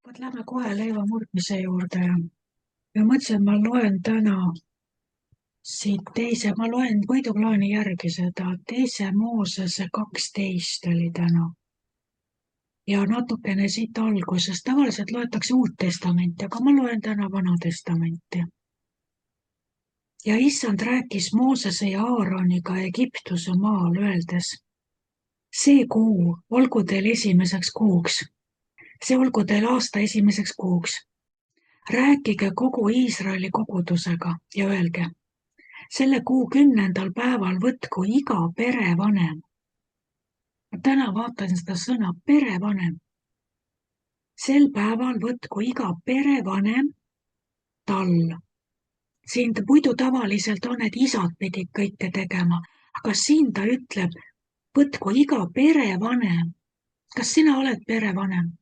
Vot lähme kohe leiva murdmise juurde ja mõtlesin, et ma loen täna ma loen võiduplaani järgi seda, teise Moosese 12 oli täna. Ja natukene siit algusest, tavaliselt loetakse Uut Testamenti, aga ma loen täna Vana Testamenti. Ja issand rääkis Moosese ja Aaroniga Egiptuse maal, öeldes: see kuu olgu teil esimeseks kuuks, see olgu teil aasta esimeseks kuuks. Rääkige kogu Iisraeli kogudusega ja öelge: selle kuu 10. päeval võtku iga perevanem. Ma täna vaatasin seda sõna perevanem. Sel päeval võtku iga perevanem tall. Siin muidu tavaliselt on, et isad pidid kõike tegema, aga siin ta ütleb, võtku iga perevanem. Kas sina oled perevanem?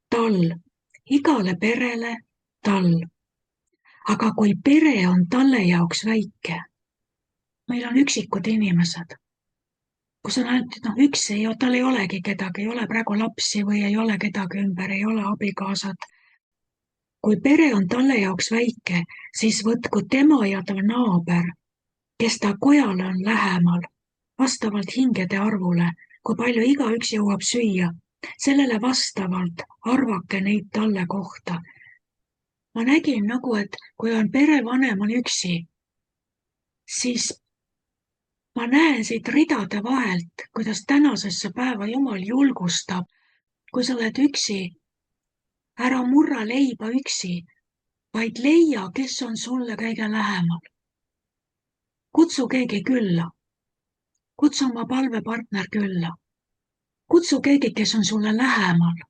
Tall. Igale perele tall. Aga kui pere on talle jaoks väike, meil on üksikud inimesed, kus on ainult, üks, tal ei olegi kedagi, ei ole praegu lapsi või ei ole kedagi ümber, ei ole abikaasat. Kui pere on talle jaoks väike, siis võtku tema ja ta naaber, kes ta kojale on lähemal, vastavalt hingede arvule, kui palju igaüks jõuab süüa, sellele vastavalt arvake neid talle kohta. Ma nägin et kui on perevanem on üksi, siis ma näen siit ridade vahelt, kuidas tänasesse päeva Jumal julgustab, kui sa oled üksi, ära murra leiba üksi, vaid leia, kes on sulle kõige lähemal. Kutsu keegi külla. Kutsu oma palvepartner külla. Kutsu keegi, kes on sulle lähemal.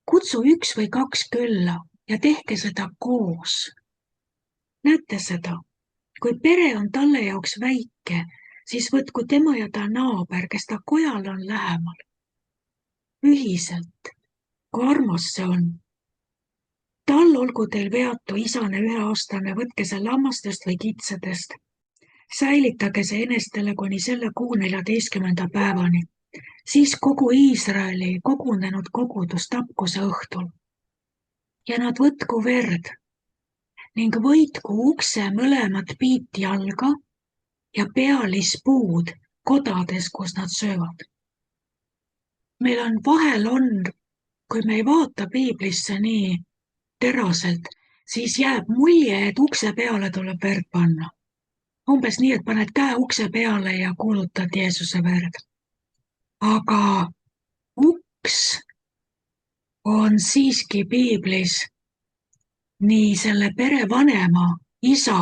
Kutsu 1 või 2 külla ja tehke seda koos. Näete seda? Kui pere on talle jaoks väike, siis võtku tema ja ta naaber, kes ta kojal on lähemal. Ühiselt, kui armas see on. Tal olgu teil veatu isane 1-aastane, võtke see lammastest või kitsedest. Säilitage see enestele kuni selle kuu 14. päevani. Siis kogu Iisraeli kogunenud kogudus tapku see õhtul. Ja nad võtku verd ning võitku ukse mõlemat piitjalga ja pealispuud kodades, kus nad söövad. Meil on, kui me ei vaata piiblisse nii teraselt, siis jääb mulje, et ukse peale tuleb verd panna. Umbes nii, et paned käe ukse peale ja kuulutad Jeesuse verd. Aga uks on siiski piiblis nii selle perevanema, isa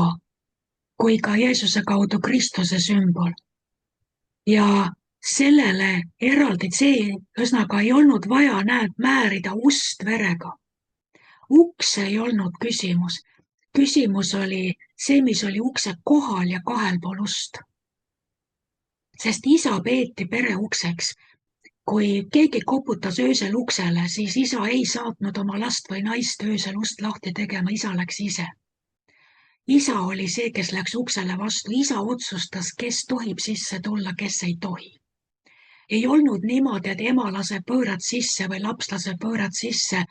kui ka Jeesuse kaudu Kristuse sümbol. Ja sellele eraldi ühesõnaga ei olnud vaja määrida ust verega. Uks ei olnud küsimus. Küsimus oli see, mis oli ukse kohal ja kahel pool ust. Sest isa peeti pere ukseks. Kui keegi koputas öösel uksele, siis isa ei saatnud oma last või naist öösel ust lahti tegema, isa läks ise. Isa oli see, kes läks uksele vastu, isa otsustas, kes tohib sisse tulla, kes ei tohi. Ei olnud niimoodi, et ema laseb võõrad sisse või laps laseb võõrad sisse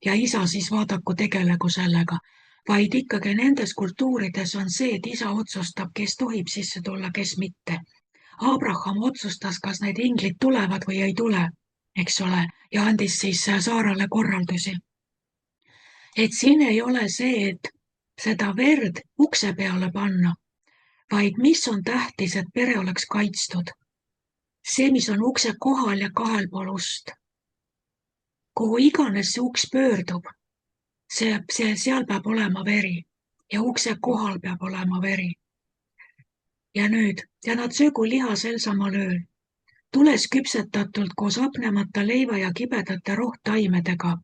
ja isa siis vaadaku tegelegu sellega, vaid ikkagi nendes kultuurides on see, et isa otsustab, kes tohib sisse tulla, kes mitte. Abraham otsustas, kas need inglid tulevad või ei tule, eks ole, ja andis siis Saarale korraldusi. Et siin ei ole see, et seda verd ukse peale panna, vaid mis on tähtis, et pere oleks kaitstud. See, mis on ukse kohal ja kahel pool ust. Kuhu iganes see uks pöördub, seal peab olema veri ja ukse kohal peab olema veri. Ja nüüd, ja nad söögu liha sel samal ööl, tules küpsetatult koos hapnemata leiva ja kibedate rohtaimedega.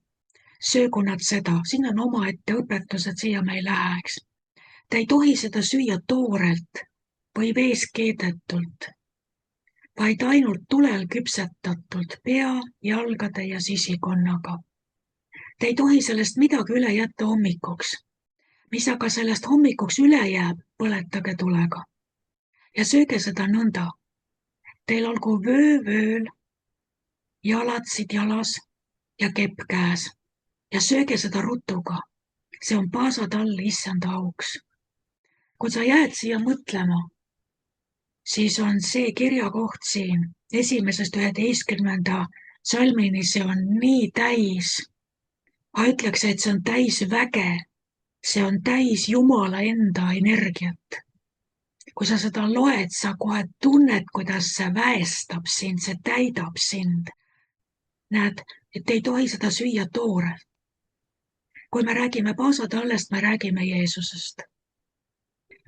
Söögu nad seda, siin on omaette õpetused, siia me ei lähe, eks. Te ei tohi seda süüa toorelt või vees keedetult, vaid ainult tulel küpsetatult, pea, jalgade ja sisikonnaga. Te ei tohi sellest midagi üle jätta hommikuks. Mis aga sellest hommikuks üle jääb, põletage tulega. Ja sööge seda nõnda. Teil olgu vöö vööl, jalatsid jalas ja kepp käes ja sööge seda rutuga. See on paasatall issanda auks. Kui sa jääd siia mõtlema, siis on see kirjakoht siin 1.11. salmini, see on nii täis. Ma ütleks, et see on täis väge. See on täis Jumala enda energiat. Kui sa seda loed, sa kohe tunned, kuidas see väestab sind, see täidab sind. Näed, et ei tohi seda süüa toorelt. Kui me räägime paasatallest, me räägime Jeesusest.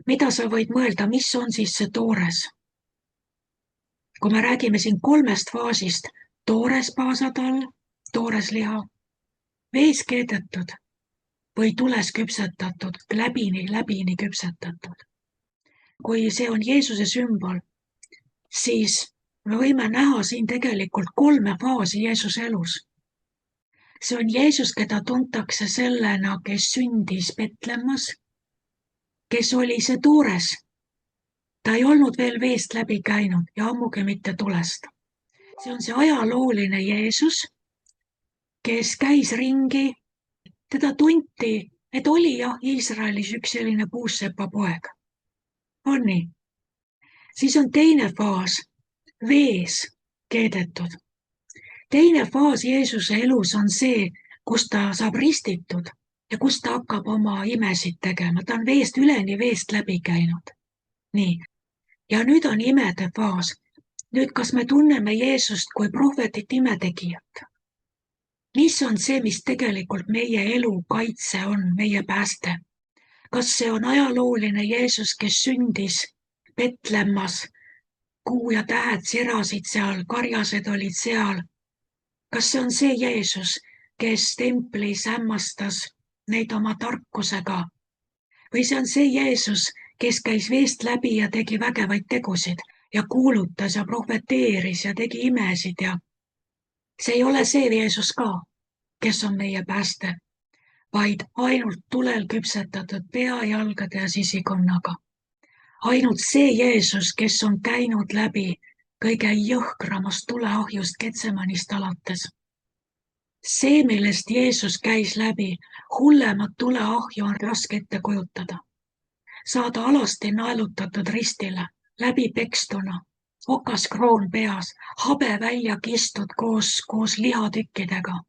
Mida sa võid mõelda, mis on siis see toores? Kui me räägime siin 3 faasist, toores paasatall, toores liha, vees keedetud või tules küpsetatud, läbini küpsetatud. Kui see on Jeesuse sümbol, siis me võime näha siin tegelikult 3 faasi Jeesuse elus. See on Jeesus, keda tuntakse sellena, kes sündis Betlemmas, kes oli see toores. Ta ei olnud veel veest läbi käinud ja ammugi mitte tulest. See on see ajalooline Jeesus, kes käis ringi. Teda tunti, et oli jah Iisraelis üks selline puussepa poeg. On nii? Siis on teine faas, vees keedetud. Teine faas Jeesuse elus on see, kus ta saab ristitud ja kus ta hakkab oma imesid tegema. Ta on veest üleni veest läbi käinud. Nii. Ja nüüd on imede faas. Nüüd, kas me tunneme Jeesust kui prohvetit imetegijat? Mis on see, mis tegelikult meie elu kaitse on, meie pääste? Kas see on ajalooline Jeesus, kes sündis Betlemmas, kuu ja tähed sirasid seal, karjased olid seal? Kas see on see Jeesus, kes templis hämmastas neid oma tarkusega? Või see on see Jeesus, kes käis veest läbi ja tegi vägevaid tegusid ja kuulutas ja prohveteeris ja tegi imesid ja see ei ole see Jeesus ka, kes on meie pääste, vaid ainult tulel küpsetatud pea, jalgade ja sisikonnaga. Ainult see Jeesus, kes on käinud läbi kõige jõhkramast tuleahjust Getsemanist alates. See, millest Jeesus käis läbi, hullemat tuleahju on raske ette kujutada. Saada alasti naelutatud ristile, läbi pekstuna, okas kroon peas, habe välja kistud koos lihatükkidega.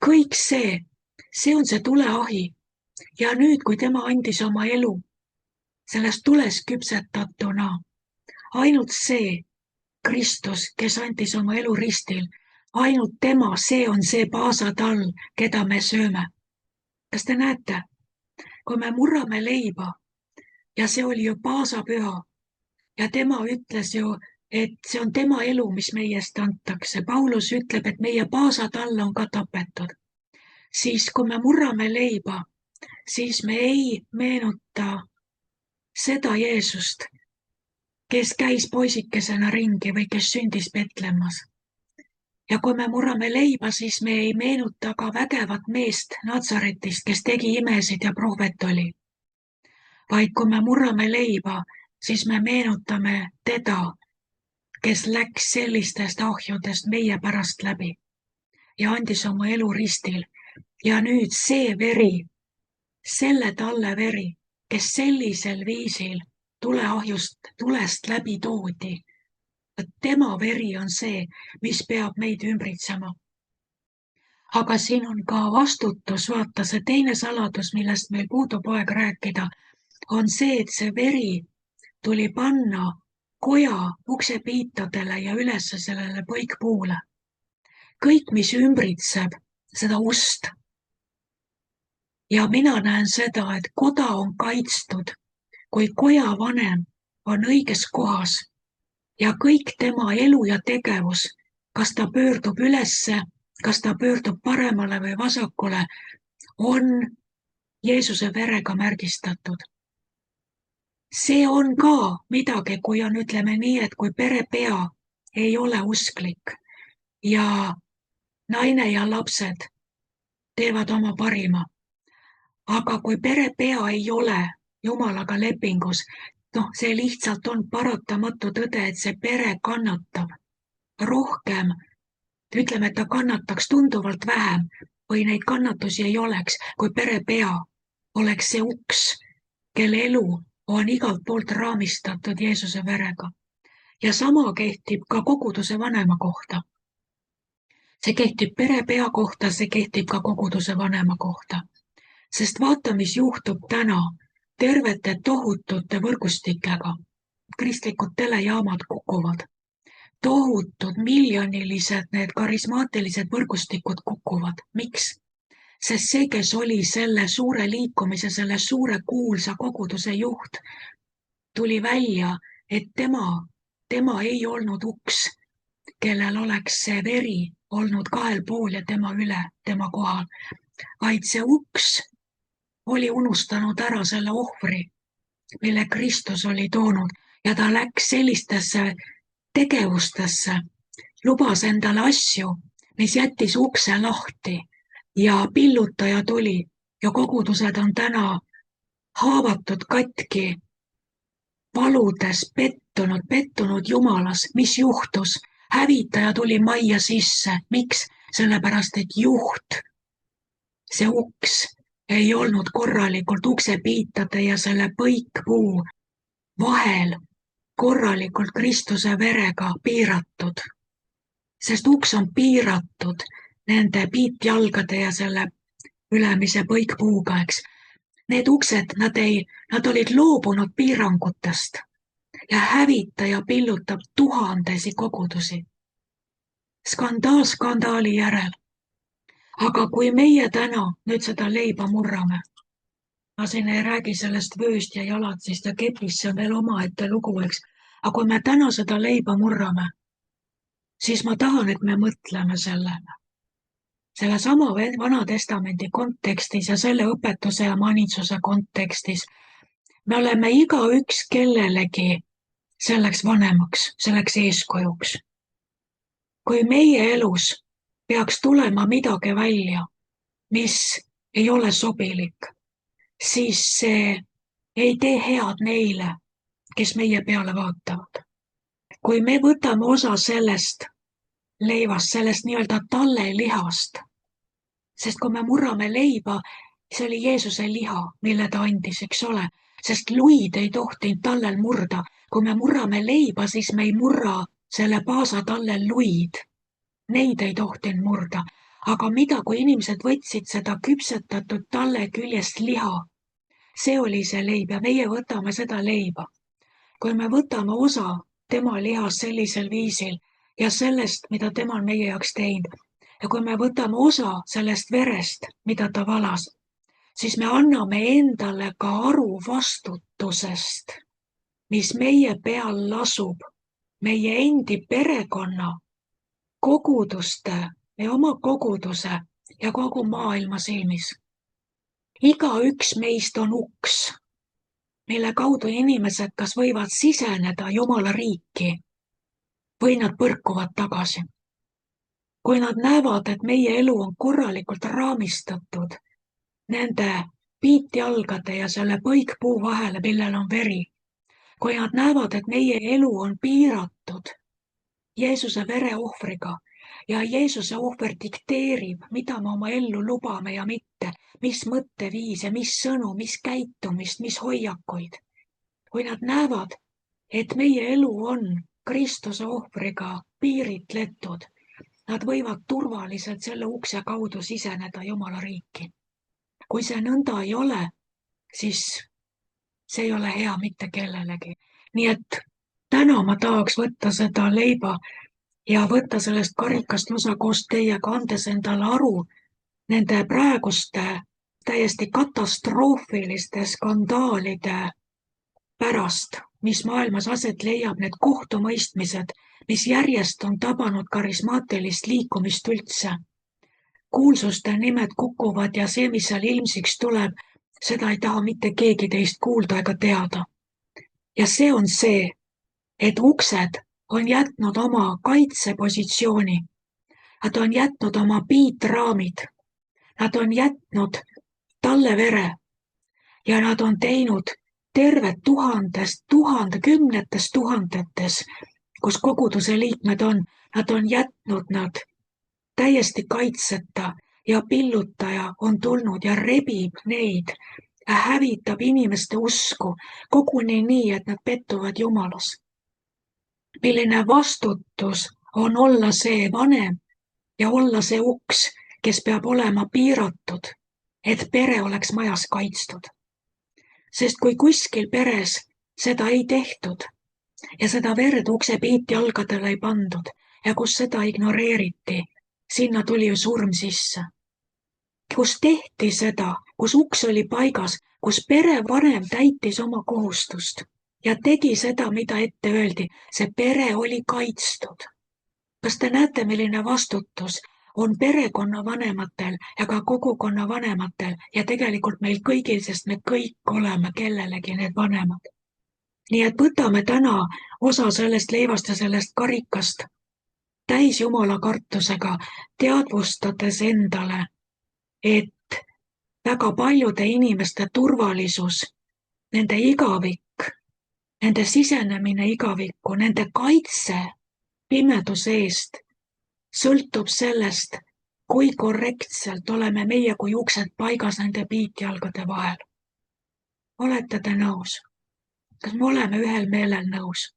Kõik see on see tuleahi. Ja nüüd, kui tema andis oma elu, sellest tules küpsetatuna, ainult see Kristus, kes andis oma elu ristil, ainult tema, see on see paasatall, keda me sööme. Kas te näete? Kui me murrame leiba ja see oli ju paasapüha ja tema ütles ju, et see on tema elu, mis meiest antakse. Paulus ütleb, et meie paasatall on ka tapetud. Siis kui me murrame leiba, siis me ei meenuta seda Jeesust, kes käis poisikesena ringi või kes sündis Betlemmas. Ja kui me murrame leiba, siis me ei meenuta ka vägevat meest Natsaretist, kes tegi imesid ja prohvet oli. Vaid kui me murrame leiba, siis me meenutame teda, kes läks sellistest ahjudest meie pärast läbi ja andis oma elu ristil. Ja nüüd see veri, selle talle veri, kes sellisel viisil tulest läbi toodi, tema veri on see, mis peab meid ümbritsema. Aga siin on ka vastutus, vaata see teine saladus, millest meil puudub aeg rääkida, on see, et see veri tuli panna koja uksepiitadele ja üles sellele põikpuule. Kõik, mis ümbritseb seda ust. Ja mina näen seda, et koda on kaitstud, kui koja vanem on õiges kohas ja kõik tema elu ja tegevus, kas ta pöördub ülesse, kas ta pöördub paremale või vasakule, on Jeesuse verega märgistatud. See on ka midagi, kui on, ütleme nii, et kui perepea ei ole usklik ja naine ja lapsed teevad oma parima. Aga kui perepea ei ole Jumalaga lepingus, see lihtsalt on paratamatu tõde, et see pere kannatab rohkem Ütleme, et ta kannataks tunduvalt vähem või neid kannatusi ei oleks, kui perepea oleks see uks, kelle elu on igalt poolt raamistatud Jeesuse verega. Ja sama kehtib ka koguduse vanema kohta. See kehtib perepea kohta, see kehtib ka koguduse vanema kohta. Sest vaata, mis juhtub täna tervete tohutute võrgustikega. Kristlikud telejaamad kukuvad. Tohutud miljonilised need karismaatilised võrgustikud kukuvad. Miks? Sest see, kes oli selle suure liikumise, selle suure kuulsa koguduse juht, tuli välja, et tema ei olnud uks, kellel oleks see veri olnud kahel pool ja tema üle, tema kohal, vaid see uks oli unustanud ära selle ohvri, mille Kristus oli toonud ja ta läks sellistesse tegevustesse, lubas endale asju, mis jättis ukse lahti ja pillutaja tuli ja kogudused on täna haavatud katki, valudes pettunud Jumalas. Mis juhtus? Hävitaja tuli majja sisse. Miks? Sellepärast, et juht, see uks ei olnud korralikult uksepiitade ja selle põikpuu vahel korralikult Kristuse verega piiratud. Sest uks on piiratud nende piitjalgade ja selle ülemise põikpuuga, eks. Need uksed, nad olid loobunud piirangutest ja hävitaja pillutab tuhandesi kogudusi. Skandaal skandaali järel. Aga kui meie täna nüüd seda leiba murrame, ma siin ei räägi sellest vööst ja jalatsist ja kepist, see on veel omaette lugu, eks. Aga kui me täna seda leiba murrame, siis ma tahan, et me mõtleme sellele. Selle sama Vana Testamendi kontekstis ja selle õpetuse ja manitsuse kontekstis me oleme igaüks kellelegi selleks vanemaks, selleks eeskujuks. Kui meie elus peaks tulema midagi välja, mis ei ole sobilik, siis see ei tee head neile, kes meie peale vaatavad. Kui me võtame osa sellest leivast, sellest nii-öelda tallelihast, sest kui me murrame leiba, see oli Jeesuse liha, mille ta andis, eks ole, sest luid ei tohtinud tallel murda. Kui me murrame leiba, siis me ei murra selle paasa tallel luid. Neid ei tohtinud murda. Aga mida, kui inimesed võtsid seda küpsetatud talle küljest liha, see oli see leib ja meie võtame seda leiba. Kui me võtame osa tema lihast sellisel viisil ja sellest, mida tema on meie jaoks teinud, ja kui me võtame osa sellest verest, mida ta valas, siis me anname endale ka aru vastutusest, mis meie peal lasub, meie endi perekonna, koguduste, meie oma koguduse ja kogu maailma silmis. Igaüks meist on uks, mille kaudu inimesed kas võivad siseneda Jumala riiki või nad põrkuvad tagasi. Kui nad näevad, et meie elu on korralikult raamistatud nende piitjalgade ja selle põikpuu vahele, millel on veri, kui nad näevad, et meie elu on piiratud Jeesuse vereohvriga ja Jeesuse ohver dikteerib, mida me oma ellu lubame ja mitte, mis mõtteviise, mis sõnu, mis käitumist, mis hoiakuid. Kui nad näevad, et meie elu on Kristuse ohvriga piiritletud, nad võivad turvaliselt selle ukse kaudu siseneda Jumala riiki. Kui see nõnda ei ole, siis see ei ole hea mitte kellelegi. Nii et täna ma tahaks võtta seda leiba ja võtta sellest karikast osa koos teiega, andes endale aru nende praeguste täiesti katastroofiliste skandaalide pärast, mis maailmas aset leiab, need kohtumõistmised, mis järjest on tabanud karismaatilist liikumist üldse. Kuulsuste nimed kukuvad ja see, mis seal ilmsiks tuleb, seda ei taha mitte keegi teist kuulda ega teada. Ja see on see, et uksed on jätnud oma kaitsepositsiooni. Nad on jätnud oma piitraamid. Nad on jätnud talle vere ja nad on teinud terved kümnetes tuhandetes, kus koguduse liikmed on, nad on jätnud nad täiesti kaitseta ja pillutaja on tulnud ja rebib neid ja hävitab inimeste usku koguni nii, et nad pettuvad Jumalas. Milline vastutus on olla see vanem ja olla see uks, kes peab olema piiratud, et pere oleks majas kaitstud. Sest kui kuskil peres seda ei tehtud ja seda verd ukse piitjalgadele ei pandud ja kus seda ignoreeriti, sinna tuli ju surm sisse. Kus tehti seda, kus uks oli paigas, kus perevanem täitis oma kohustust ja tegi seda, mida ette öeldi, see pere oli kaitstud. Kas te näete, milline vastutus on perekonna vanematel ja ka kogukonna vanematel ja tegelikult meil kõigil, sest me kõik oleme kellelegi need vanemad. Nii et võtame täna osa sellest leivast ja sellest karikast täis Jumala kartusega, teadvustades endale, et väga paljude inimeste turvalisus, nende igavik, nende sisenemine igavikku, nende kaitse pimeduse eest sõltub sellest, kui korrektselt oleme meie kui uksed paigas nende piitjalgade vahel. Olete te nõus? Kas me oleme ühel meelel nõus?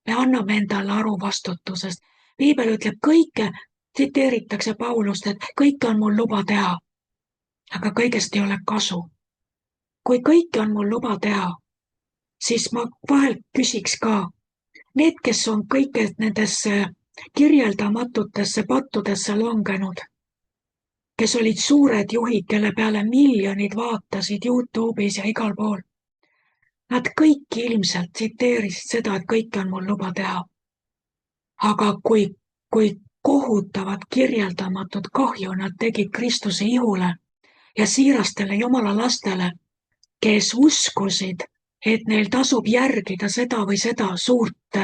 Me anname endale aru vastutusest. Piibel ütleb kõike, tsiteeritakse Paulust, et kõike on mul luba teha, aga kõigest ei ole kasu. Kui kõike on mul luba teha, siis ma vahel küsiks ka, need, kes on kõike nendesse kirjeldamatutesse pattudesse langenud, kes olid suured juhid, kelle peale miljonid vaatasid YouTube'is ja igal pool. Nad kõik ilmselt tsiteerisid seda, et kõike on mul luba teha. Aga kui kohutavat kirjeldamatut kahju nad tegid Kristuse ihule ja siirastele Jumala lastele, kes uskusid, et neil tasub järgida seda või seda suurt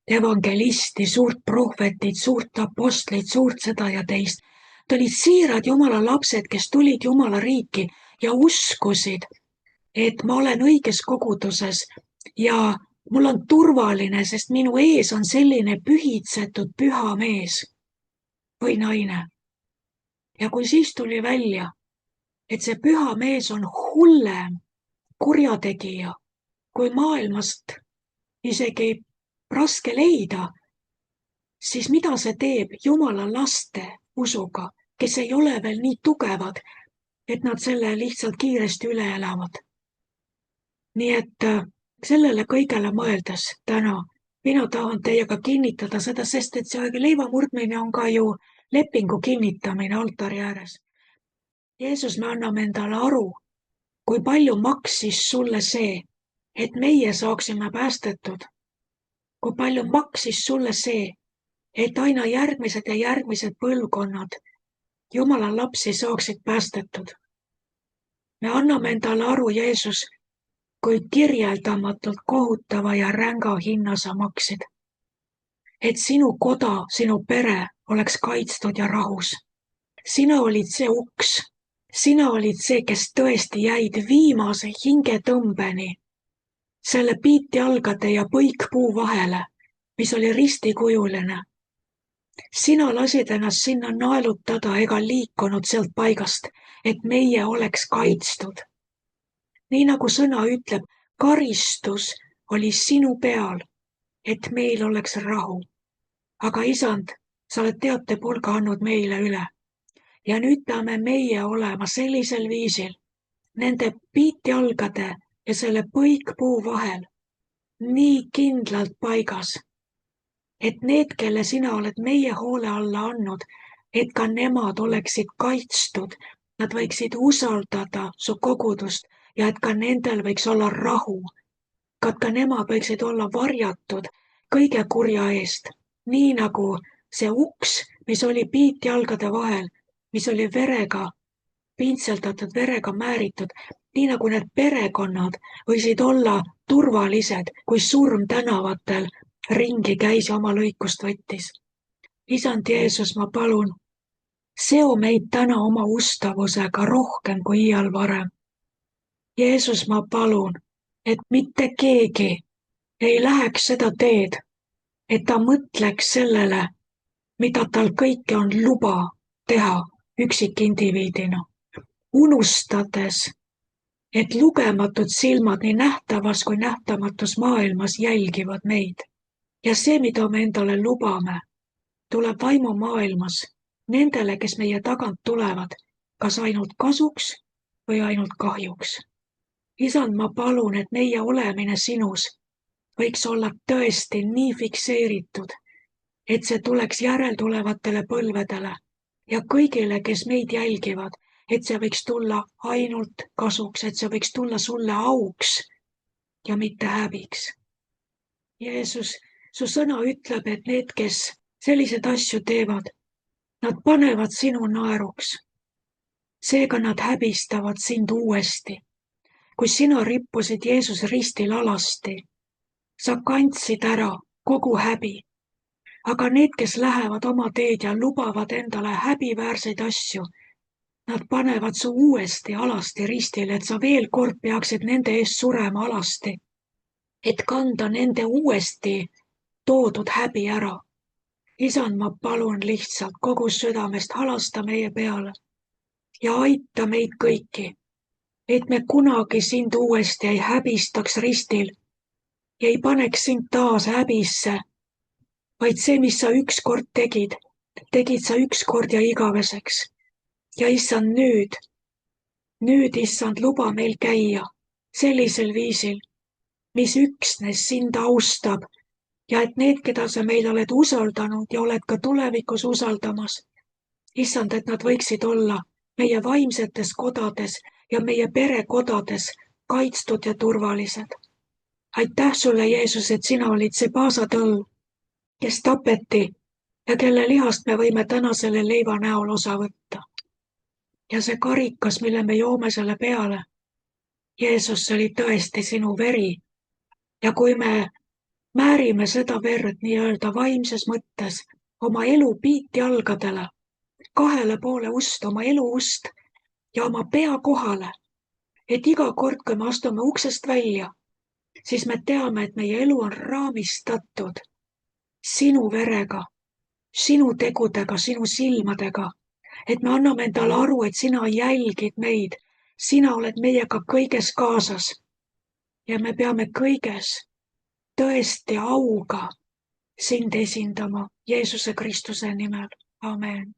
evangelisti, suurt prohvetit, suurt apostlit, suurt seda ja teist. Nad olid siirad Jumala lapsed, kes tulid Jumala riiki ja uskusid, et ma olen õiges koguduses ja mul on turvaline, sest minu ees on selline pühitsetud püha mees või naine. Ja kui siis tuli välja, et see püha mees on hullem kurjategija, kui maailmast isegi raske leida, siis mida see teeb Jumala laste usuga, kes ei ole veel nii tugevad, et nad selle lihtsalt kiiresti üle elavad. Nii et sellele kõigele mõeldes täna mina tahan teiega kinnitada seda, sest et see leiva murdmine on ka ju lepingu kinnitamine altari ääres. Jeesus, me anname endale aru, kui palju maksis sulle see, et meie saaksime päästetud. Kui palju maksis sulle see, et aina järgmised ja järgmised põlvkonnad Jumala lapsi saaksid päästetud. Me anname endale aru, Jeesus, kui kirjeldamatult kohutava ja ränga hinna sa maksid. Et sinu koda, sinu pere oleks kaitstud ja rahus. Sina olid see uks. Sina olid see, kes tõesti jäid viimase hingetõmbeni selle piitjalgade ja põikpuu vahele, mis oli ristikujuline. Sina lasid ennast sinna naelutada ega liikunud sealt paigast, et meie oleks kaitstud. Nii nagu sõna ütleb, karistus oli sinu peal, et meil oleks rahu. Aga isand, sa oled teatepulga andnud meile üle. Ja nüüd peame meie olema sellisel viisil, nende piitjalgade ja selle põikpuu vahel nii kindlalt paigas, et need, kelle sina oled meie hoole alla andnud, et ka nemad oleksid kaitstud, nad võiksid usaldada su kogudust ja et ka nendel võiks olla rahu. Ka nemad võiksid olla varjatud kõige kurja eest, nii nagu see uks, mis oli piitjalgade vahel, mis oli verega, pintseldatud verega määritud, nii nagu need perekonnad võisid olla turvalised, kui surm tänavatel ringi käis ja oma lõikust võttis. Isand Jeesus, ma palun, seo meid täna oma ustavusega rohkem kui iial varem. Jeesus, ma palun, et mitte keegi ei läheks seda teed, et ta mõtleks sellele, mida tal kõike on luba teha üksikindiviidina, unustades, et lugematud silmad nii nähtavas kui nähtamatus maailmas jälgivad meid. Ja see, mida me endale lubame, tuleb vaimumaailmas nendele, kes meie tagant tulevad, kas ainult kasuks või ainult kahjuks. Isand, ma palun, et meie olemine sinus võiks olla tõesti nii fikseeritud, et see tuleks järeltulevatele põlvedele ja kõigile, kes meid jälgivad, et see võiks tulla ainult kasuks, et see võiks tulla sulle auks ja mitte häbiks. Jeesus, su sõna ütleb, et need, kes selliseid asju teevad, nad panevad sinu naeruks. Seega nad häbistavad sind uuesti. Kui sina rippusid Jeesus ristil alasti, sa kandsid ära kogu häbi. Aga need, kes lähevad oma teed ja lubavad endale häbiväärseid asju, nad panevad su uuesti alasti ristile, et sa veel kord peaksid nende eest surema alasti, et kanda nende uuesti toodud häbi ära. Isand, ma palun lihtsalt kogu südamest halasta meie peale ja aita meid kõiki, et me kunagi sind uuesti ei häbistaks ristil ja ei paneks sind taas häbisse, vaid see, mis sa ükskord tegid sa ükskord ja igaveseks. Ja issand, nüüd, issand, luba meil käia sellisel viisil, mis üksnes sind austab ja et need, keda sa meil oled usaldanud ja oled ka tulevikus usaldamas, issand, et nad võiksid olla meie vaimsetes kodades ja meie perekodades kaitstud ja turvalised. Aitäh sulle, Jeesus, et sina olid see paasatõll, kes tapeti ja kelle lihast me võime täna selle leiva näol osa võtta. Ja see karikas, mille me joome selle peale, Jeesus, see oli tõesti sinu veri. Ja kui me määrime seda verd nii-öelda vaimses mõttes oma elu piitjalgadele, kahele poole ust, oma elu ust ja oma pea kohale, et iga kord, kui me astume uksest välja, siis me teame, et meie elu on raamistatud sinu verega, sinu tegudega, sinu silmadega, et me anname endale aru, et sina jälgid meid, sina oled meiega kõiges kaasas ja me peame kõiges tõesti auga sind esindama Jeesuse Kristuse nimel. Amen.